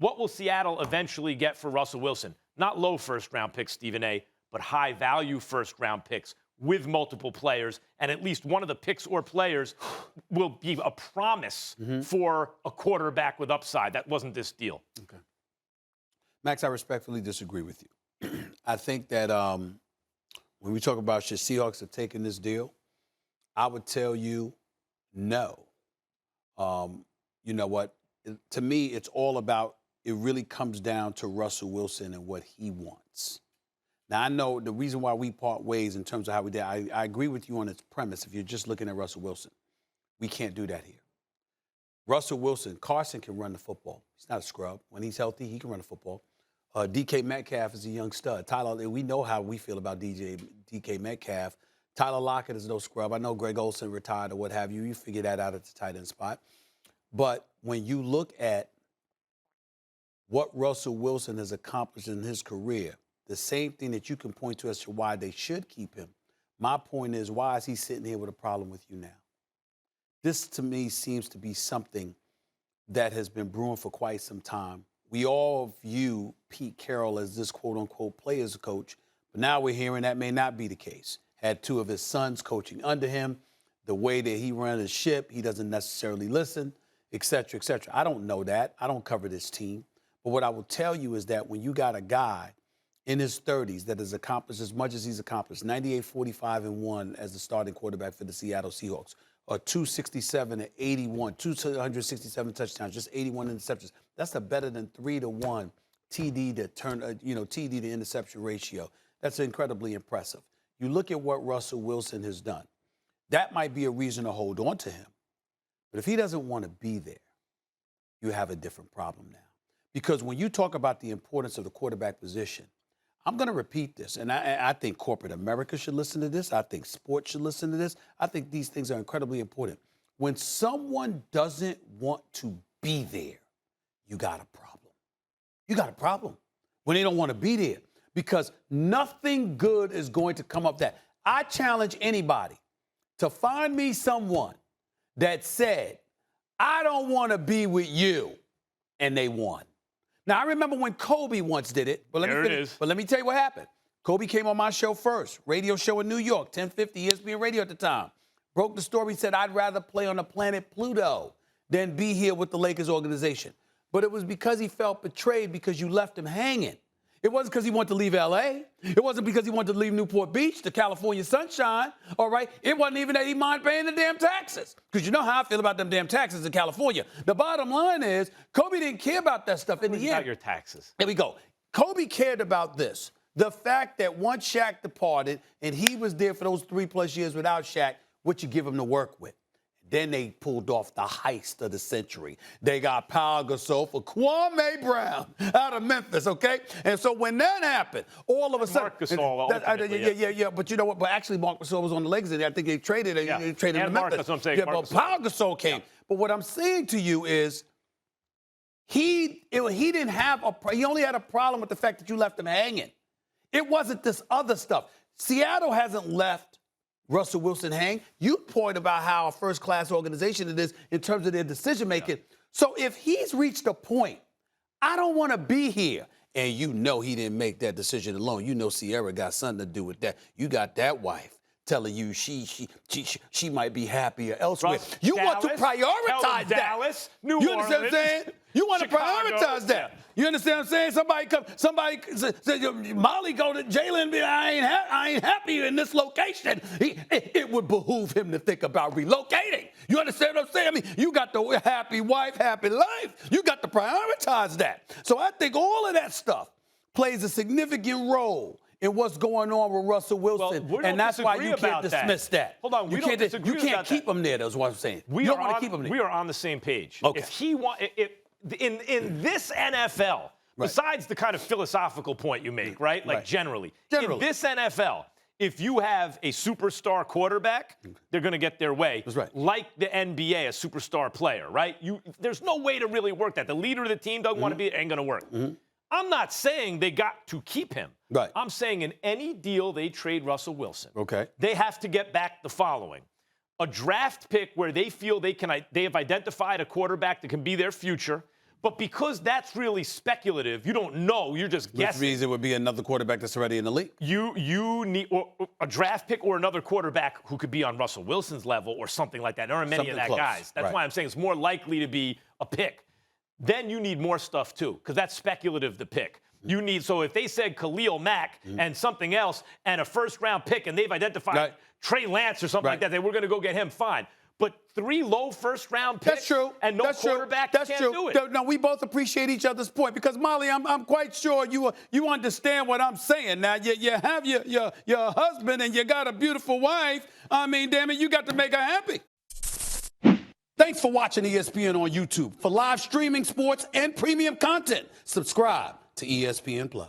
What will Seattle eventually get for Russell Wilson? Not low first-round picks, Stephen A., but high-value first-round picks with multiple players, and at least one of the picks or players will be a promise for a quarterback with upside. That wasn't this deal. Okay. Max, I respectfully disagree with you. I think that when we talk about should Seahawks have taken this deal, I would tell you no. You know what? To me, it's all about, it really comes down to Russell Wilson and what he wants. Now, I know the reason why we part ways in terms of how we did, I agree with you on its premise. If you're just looking at Russell Wilson, we can't do that here. Russell Wilson, Carson can run the football. He's not a scrub. When he's healthy, he can run the football. DK Metcalf is a young stud. Tyler, we know how we feel about DK Metcalf. Tyler Lockett is no scrub. I know Greg Olsen retired or what have you. You figure that out at the tight end spot. But when you look at what Russell Wilson has accomplished in his career, the same thing that you can point to as to why they should keep him, my point is, why is he sitting here with a problem with you now? This, to me, seems to be something that has been brewing for quite some time. We all view Pete Carroll as this quote-unquote players coach, but now we're hearing that may not be the case. Had two of his sons coaching under him. The way that he ran his ship, he doesn't necessarily listen, et cetera, et cetera. I don't know that. I don't cover this team. But what I will tell you is that when you got a guy in his 30s that has accomplished as much as he's accomplished, 98, 45, and 1 as the starting quarterback for the Seattle Seahawks, 267 and 81, 267 touchdowns, just 81 interceptions. That's a better than 3-to-1 TD TD to interception ratio. That's incredibly impressive. You look at what Russell Wilson has done. That might be a reason to hold on to him. But if he doesn't want to be there, you have a different problem now. Because when you talk about the importance of the quarterback position, I'm going to repeat this, and I think corporate America should listen to this. I think sports should listen to this. I think these things are incredibly important. When someone doesn't want to be there, you got a problem. You got a problem when they don't want to be there, because nothing good is going to come up that. I challenge anybody to find me someone that said, I don't want to be with you, and they won. Now, I remember when Kobe once did it. But let me tell you what happened. Kobe came on my show first, radio show in New York, 1050 ESPN radio at the time. Broke the story, said, I'd rather play on the planet Pluto than be here with the Lakers organization. But it was because he felt betrayed because you left him hanging. It wasn't because he wanted to leave L.A. It wasn't because he wanted to leave Newport Beach, the California sunshine, all right? It wasn't even that he minded paying the damn taxes, because you know how I feel about them damn taxes in California. The bottom line is Kobe didn't care about that stuff in the end. About your taxes. There we go. Kobe cared about this. The fact that once Shaq departed and he was there for those 3+ years without Shaq, what you give him to work with. Then they pulled off the heist of the century. They got Pau Gasol for Kwame Brown out of Memphis, okay? And so when that happened, all of a sudden... Marc Gasol, yeah. But you know what? But actually, Marc Gasol was on the Lakers, and I think they traded him to Memphis. That's what I'm saying. Yeah, but Pau Gasol came. Yeah. But what I'm saying to you is he didn't have he only had a problem with the fact that you left him hanging. It wasn't this other stuff. Seattle hasn't left Russell Wilson hang. You point about how a first-class organization it is in terms of their decision-making. Yeah. So if he's reached a point, I don't want to be here, and you know he didn't make that decision alone. You know Sierra got something to do with that. You got that wife telling you she might be happier elsewhere. You want to prioritize that. Dallas, New You Orleans, understand what I'm saying? You want Chicago, to prioritize that. You understand what I'm saying? Somebody say, Molly go to Jalen and be, I ain't happy in this location. It would behoove him to think about relocating. You understand what I'm saying? I mean, you got the happy wife, happy life. You got to prioritize that. So I think all of that stuff plays a significant role in what's going on with Russell Wilson, and that's why you can't dismiss that. Hold on, you can't keep him there. That's what I'm saying. You don't want to keep him there. We are on the same page. Okay. If he in this NFL, besides the kind of philosophical point you make, right? Like generally, in this NFL, if you have a superstar quarterback, they're going to get their way. That's right. Like the NBA, a superstar player, right? There's no way to really work that. The leader of the team doesn't want to be, it ain't going to work. I'm not saying they got to keep him. Right. I'm saying in any deal they trade Russell Wilson, they have to get back the following. A draft pick where they feel they have identified a quarterback that can be their future, But because that's really speculative, you don't know. You're just guessing. Which means it would be another quarterback that's already in the league. You need or a draft pick or another quarterback who could be on Russell Wilson's level or something like that. There aren't many of that guys. That's why I'm saying it's more likely to be a pick. Then you need more stuff too, because that's speculative, the pick. You need, so if they said Khalil Mack and something else and a first-round pick and they've identified Trey Lance or something like that, they were going to go get him, fine. But 3 low first-round picks That's true. and no That's quarterback, true. That's can't true. do it. No, we both appreciate each other's point because, Molly, I'm quite sure you understand what I'm saying. Now, you have your husband and you got a beautiful wife. I mean, damn it, you got to make her happy. Thanks for watching ESPN on YouTube. For live streaming sports and premium content, subscribe to ESPN+.